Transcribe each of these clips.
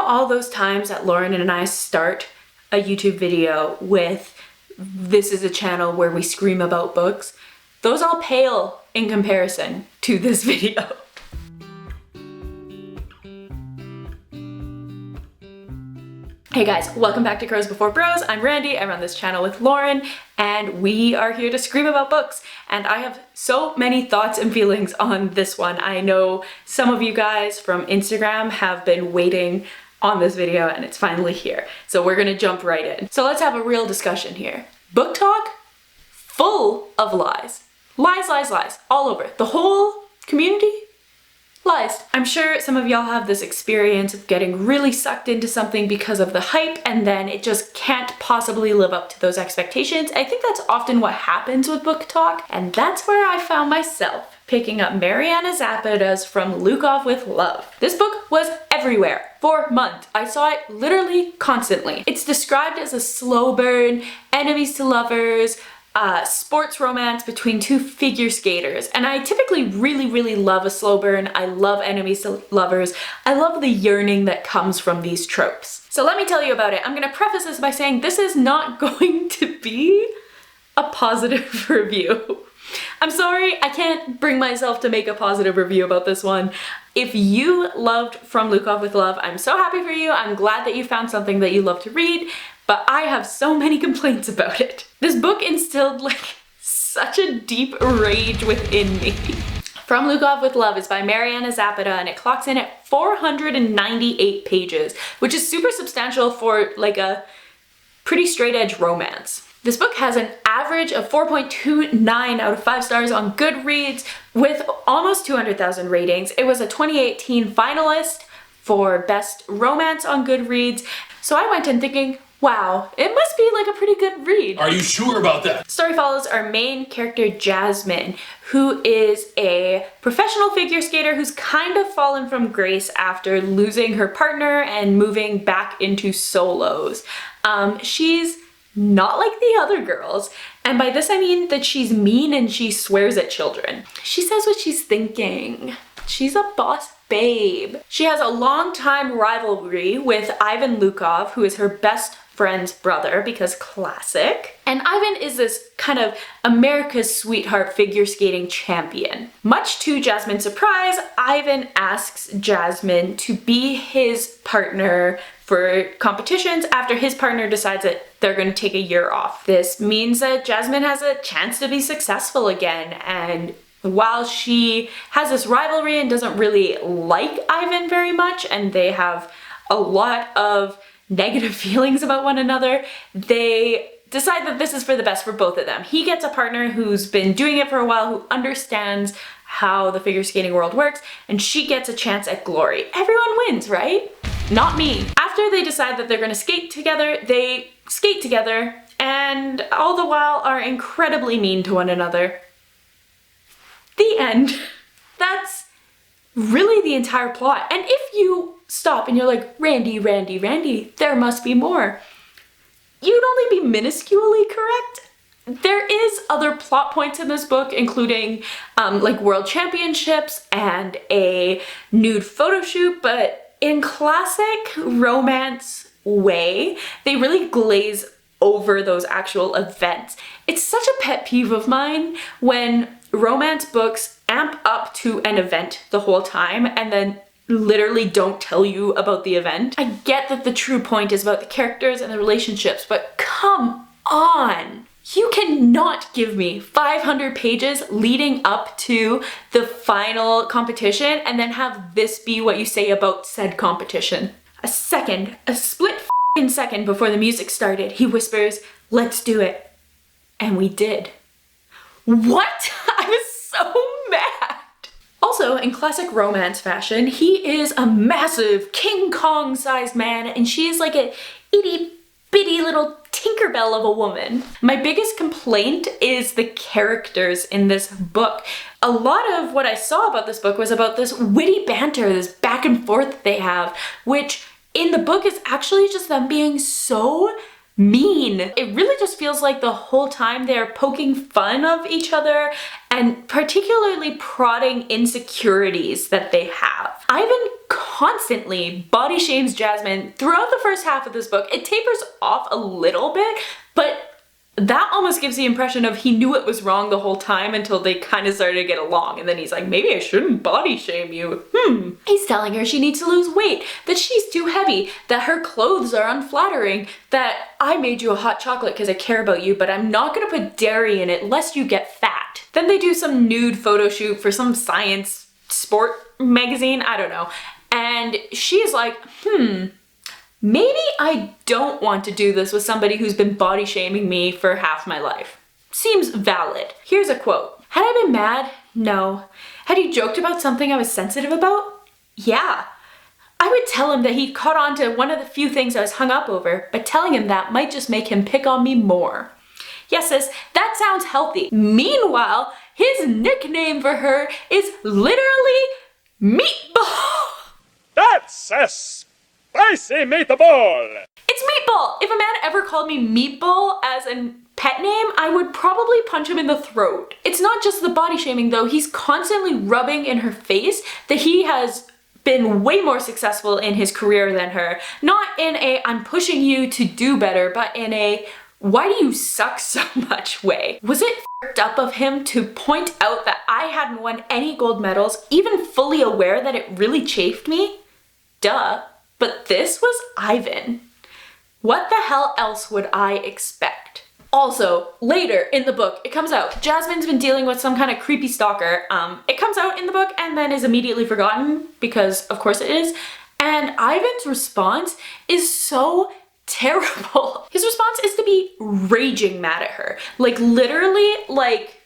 all those times that Lauren and I start a YouTube video with, this is a channel where we scream about books, those all pale in comparison to this video. Hey guys, welcome back to Crows Before Bros. I'm Randy, I run this channel with Lauren, and we are here to scream about books. And I have so many thoughts and feelings on this one. I know some of you guys from Instagram have been waiting on this video and it's finally here. So we're gonna jump right in. So let's have a real discussion here. BookTok, full of lies. Lies, lies, lies, all over. The whole community, lies. I'm sure some of y'all have this experience of getting really sucked into something because of the hype and then it just can't possibly live up to those expectations. I think that's often what happens with BookTok, and that's where I found myself picking up Mariana Zapata's From Lukov with Love. This book was everywhere for months. I saw it literally constantly. It's described as a slow burn, enemies to lovers, sports romance between two figure skaters. And I typically really love a slow burn. I love enemies to lovers. I love the yearning that comes from these tropes. So let me tell you about it. I'm gonna preface this by saying this is not going to be a positive review. I'm sorry, I can't bring myself to make a positive review about this one. If you loved From Lukov with Love, I'm so happy for you. I'm glad that you found something that you love to read, but I have so many complaints about it. This book instilled like such a deep rage within me. From Lukov with Love is by Mariana Zapata and it clocks in at 498 pages, which is super substantial for like a pretty straight edge romance. This book has an average of 4.29 out of 5 stars on Goodreads with almost 200,000 ratings. It was a 2018 finalist for Best Romance on Goodreads. So I went in thinking, wow, it must be like a pretty good read. Are you sure about that? Story follows our main character, Jasmine, who is a professional figure skater who's kind of fallen from grace after losing her partner and moving back into solos. She's not like the other girls, and by this I mean that she's mean and she swears at children. She says what she's thinking. She's a boss babe. She has a long-time rivalry with Ivan Lukov, who is her best friend's brother, because classic. And Ivan is this kind of America's sweetheart figure skating champion. Much to Jasmine's surprise, Ivan asks Jasmine to be his partner for competitions after his partner decides that they're going to take a year off. This means that Jasmine has a chance to be successful again, and while she has this rivalry and doesn't really like Ivan very much, and they have a lot of negative feelings about one another, they decide that this is for the best for both of them. He gets a partner who's been doing it for a while, who understands how the figure skating world works, and she gets a chance at glory. Everyone wins, right? Not me. After they decide that they're gonna skate together, they skate together, and all the while are incredibly mean to one another. The end. That's really the entire plot. And if you stop and you're like, Randy, there must be more, you'd only be minusculely correct. There is other plot points in this book, including like world championships and a nude photo shoot, but in classic romance way, they really glaze over those actual events. It's such a pet peeve of mine when romance books amp up to an event the whole time and then literally don't tell you about the event. I get that the true point is about the characters and the relationships, but come on! You cannot give me 500 pages leading up to the final competition and then have this be what you say about said competition. A split second before the music started, he whispers, "Let's do it." And we did. What? I was so mad. Also, in classic romance fashion, he is a massive King Kong sized man and she is like a itty bitty little Tinkerbell of a woman. My biggest complaint is the characters in this book. A lot of what I saw about this book was about this witty banter, this back and forth they have, which in the book is actually just them being so mean. It really just feels like the whole time they're poking fun of each other and particularly prodding insecurities that they have. Ivan constantly body shames Jasmine throughout the first half of this book. It tapers off a little bit, but that almost gives the impression of he knew it was wrong the whole time until they kind of started to get along, and then he's like, maybe I shouldn't body shame you. He's telling her she needs to lose weight, that she's too heavy, that her clothes are unflattering, that I made you a hot chocolate because I care about you, but I'm not gonna put dairy in it lest you get fat. Then they do some nude photo shoot for some science sport magazine, I don't know, and she's like, maybe I don't want to do this with somebody who's been body shaming me for half my life. Seems valid. Here's a quote. Had I been mad? No. Had he joked about something I was sensitive about? Yeah. I would tell him that he caught on to one of the few things I was hung up over, but telling him that might just make him pick on me more. Yes, sis, that sounds healthy. Meanwhile, his nickname for her is literally Meatball. That's a spicy meatball! It's Meatball! If a man ever called me Meatball as a pet name, I would probably punch him in the throat. It's not just the body shaming though, he's constantly rubbing in her face that he has been way more successful in his career than her. Not in a I'm pushing you to do better, but in a why do you suck so much way. Was it f***ed up of him to point out that I hadn't won any gold medals, even fully aware that it really chafed me? Duh. But this was Ivan. What the hell else would I expect? Also, later in the book, it comes out, Jasmine's been dealing with some kind of creepy stalker. It comes out in the book and then is immediately forgotten, because of course it is. And Ivan's response is so terrible. His response is to be raging mad at her. Like literally, like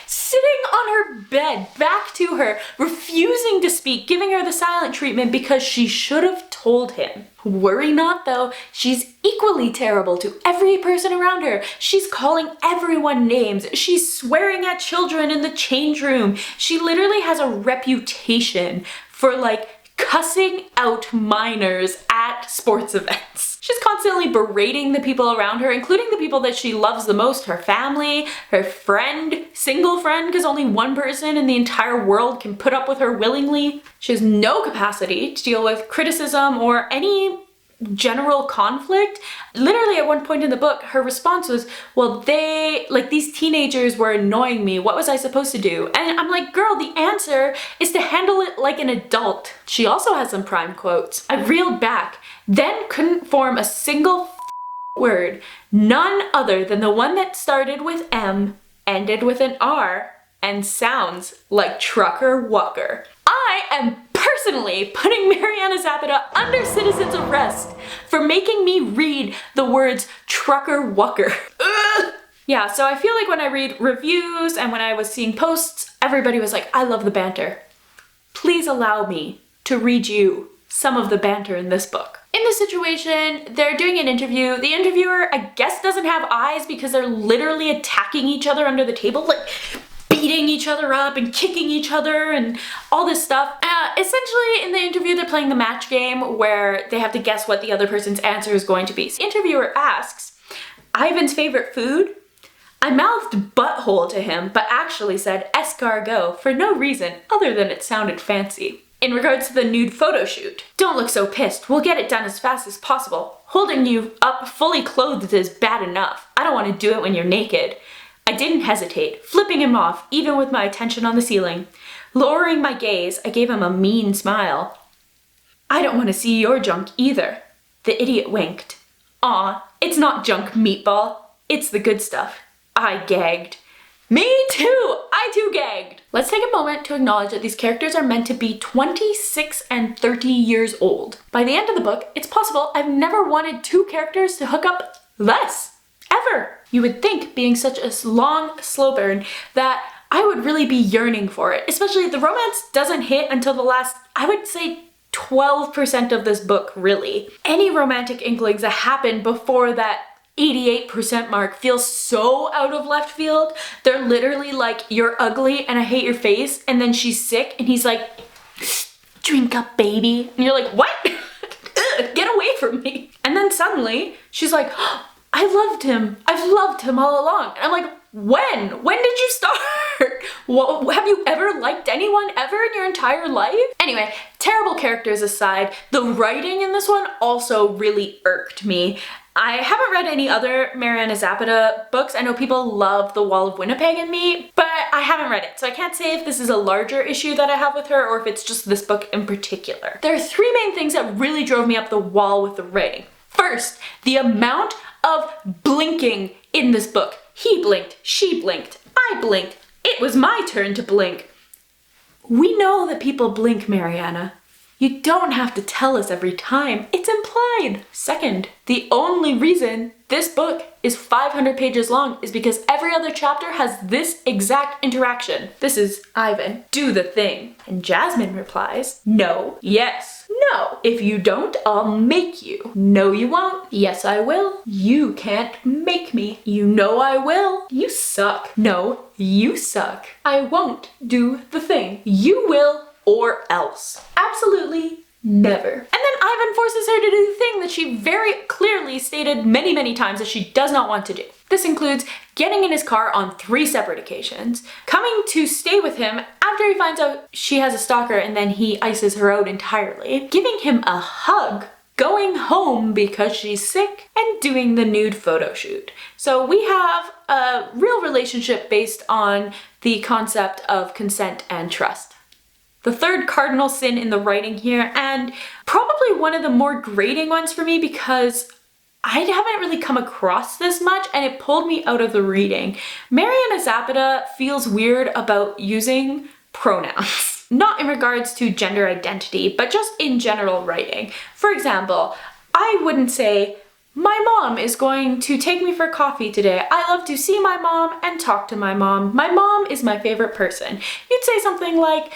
sitting on her bed, back to her, refusing to speak, giving her the silent treatment because she should have told him. Worry not though, she's equally terrible to every person around her. She's calling everyone names. She's swearing at children in the change room. She literally has a reputation for like cussing out minors at sports events. She's constantly berating the people around her, including the people that she loves the most, her family, her friend, single friend, because only one person in the entire world can put up with her willingly. She has no capacity to deal with criticism or any general conflict. Literally at one point in the book, her response was, well, these teenagers were annoying me. What was I supposed to do? And I'm like, girl, the answer is to handle it like an adult. She also has some prime quotes. I reeled back, then couldn't form a single word, none other than the one that started with M, ended with an R, and sounds like trucker walker. I am personally putting Mariana Zapata under citizen's arrest for making me read the words trucker walker. Yeah, so I feel like when I read reviews and when I was seeing posts, everybody was like, I love the banter. Please allow me to read you some of the banter in this book. In this situation, they're doing an interview. The interviewer, I guess, doesn't have eyes because they're literally attacking each other under the table, like beating each other up and kicking each other and all this stuff. Essentially, in the interview, they're playing the match game where they have to guess what the other person's answer is going to be. So the interviewer asks, Ivan's favorite food? I mouthed butthole to him, but actually said escargot for no reason other than it sounded fancy. In regards to the nude photo shoot, don't look so pissed. We'll get it done as fast as possible. Holding you up fully clothed is bad enough. I don't want to do it when you're naked. I didn't hesitate, flipping him off, even with my attention on the ceiling. Lowering my gaze, I gave him a mean smile. I don't want to see your junk either. The idiot winked. Aw, it's not junk, Meatball. It's the good stuff. I gagged. Me too! I too gagged! Let's take a moment to acknowledge that these characters are meant to be 26 and 30 years old. By the end of the book, it's possible I've never wanted two characters to hook up less. Ever. You would think, being such a long slow burn, that I would really be yearning for it. Especially the romance doesn't hit until the last, I would say, 12% of this book, really. Any romantic inklings that happen before that 88% mark feels so out of left field. They're literally like, you're ugly and I hate your face, and then she's sick and he's like, drink up, baby. And you're like, what? Get away from me. And then suddenly she's like, oh, I loved him. I've loved him all along. And I'm like, when? When did you start? What, have you ever liked anyone ever in your entire life? Anyway, terrible characters aside, the writing in this one also really irked me. I haven't read any other Mariana Zapata books. I know people love The Wall of Winnipeg and Me, but I haven't read it, so I can't say if this is a larger issue that I have with her or if it's just this book in particular. There are three main things that really drove me up the wall with the writing. First, the amount of blinking in this book. He blinked, she blinked, I blinked, it was my turn to blink. We know that people blink, Mariana. You don't have to tell us every time, it's implied. Second, the only reason this book is 500 pages long is because every other chapter has this exact interaction. This is Ivan, do the thing. And Jasmine replies, no, yes, no. If you don't, I'll make you. No, you won't. Yes, I will. You can't make me. You know I will. You suck. No, you suck. I won't do the thing. You will or else. Absolutely never. And then Ivan forces her to do the thing that she very clearly stated many, many times that she does not want to do. This includes getting in his car on 3 separate occasions, coming to stay with him after he finds out she has a stalker and then he ices her out entirely, giving him a hug, going home because she's sick, and doing the nude photo shoot. So we have a real relationship based on the concept of consent and trust. The third cardinal sin in the writing here, and probably one of the more grating ones for me because I haven't really come across this much and it pulled me out of the reading. Mariana Zapata feels weird about using pronouns. Not in regards to gender identity, but just in general writing. For example, I wouldn't say, my mom is going to take me for coffee today. I love to see my mom and talk to my mom. My mom is my favorite person. You'd say something like,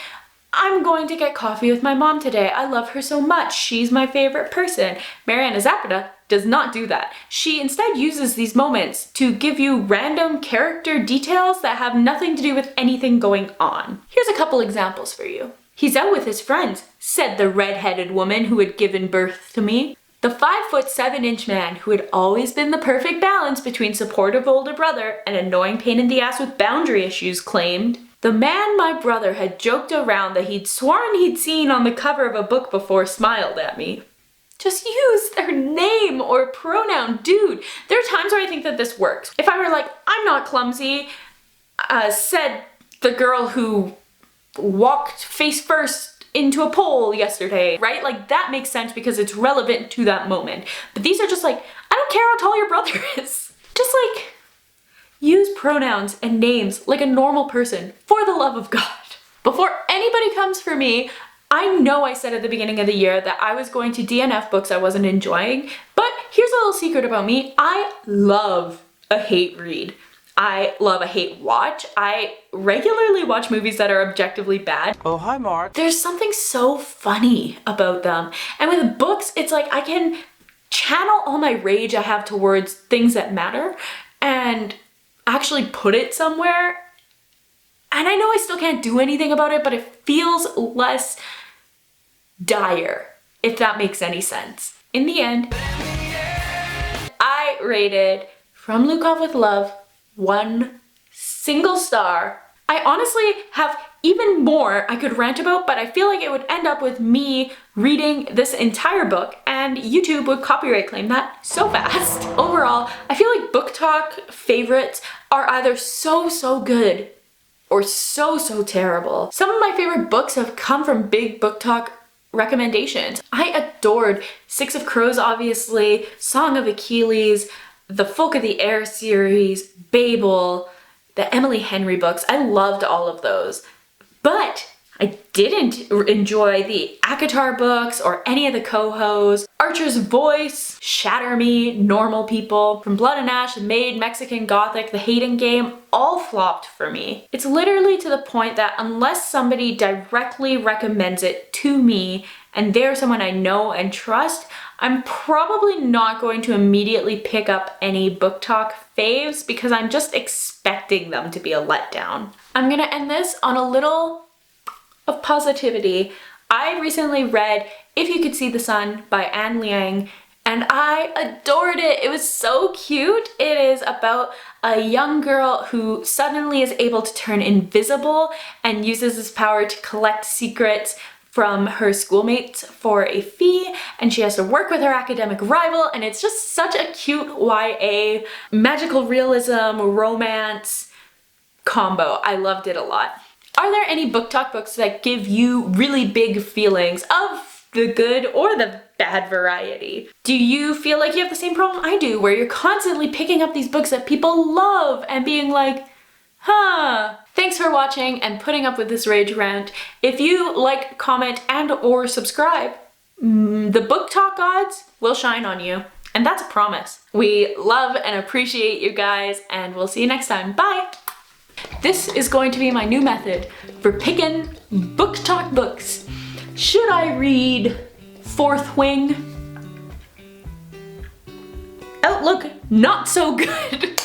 I'm going to get coffee with my mom today. I love her so much. She's my favorite person. Mariana Zapata does not do that. She instead uses these moments to give you random character details that have nothing to do with anything going on. Here's a couple examples for you. He's out with his friends, said the red-headed woman who had given birth to me. The 5'7" man who had always been the perfect balance between supportive older brother and annoying pain in the ass with boundary issues claimed. The man my brother had joked around that he'd sworn he'd seen on the cover of a book before smiled at me. Just use their name or pronoun, dude. There are times where I think that this works. If I were like, I'm not clumsy, said the girl who walked face first into a pole yesterday, right? Like that makes sense because it's relevant to that moment. But these are just like, I don't care how tall your brother is. Just like, use pronouns and names like a normal person, for the love of God. Before anybody comes for me, I know I said at the beginning of the year that I was going to DNF books I wasn't enjoying, but here's a little secret about me. I love a hate read. I love a hate watch. I regularly watch movies that are objectively bad. Oh, hi, Mark. There's something so funny about them. And with books, it's like I can channel all my rage I have towards things that matter and actually put it somewhere. And I know I still can't do anything about it, but it feels less dire, if that makes any sense. In the end, I rated From Lukov with Love 1 single star. I honestly have even more I could rant about, but I feel like it would end up with me reading this entire book and YouTube would copyright claim that so fast. Overall, I feel like BookTok favorites are either so good or so terrible. Some of my favorite books have come from big BookTok recommendations. I adored Six of Crows, obviously, Song of Achilles, the Folk of the Air series, Babel, the Emily Henry books. I loved all of those. But I didn't enjoy the ACOTAR books or any of the Cohos. Archer's Voice, Shatter Me, Normal People, From Blood and Ash, The Maid, Mexican Gothic, The Hating Game, all flopped for me. It's literally to the point that unless somebody directly recommends it to me and they're someone I know and trust, I'm probably not going to immediately pick up any BookTok faves because I'm just expecting them to be a letdown. I'm gonna end this on a little of positivity. I recently read If You Could See the Sun by Anne Liang, and I adored it. It was so cute. It is about a young girl who suddenly is able to turn invisible and uses this power to collect secrets from her schoolmates for a fee, and she has to work with her academic rival, and it's just such a cute YA magical realism romance combo. I loved it a lot. Are there any BookTok books that give you really big feelings of the good or the bad variety? Do you feel like you have the same problem I do, where you're constantly picking up these books that people love and being like, huh? Thanks for watching and putting up with this rage rant. If you like, comment, and or subscribe, the BookTok gods will shine on you. And that's a promise. We love and appreciate you guys, and we'll see you next time. Bye! This is going to be my new method for picking BookTok books. Should I read Fourth Wing? Outlook, not so good.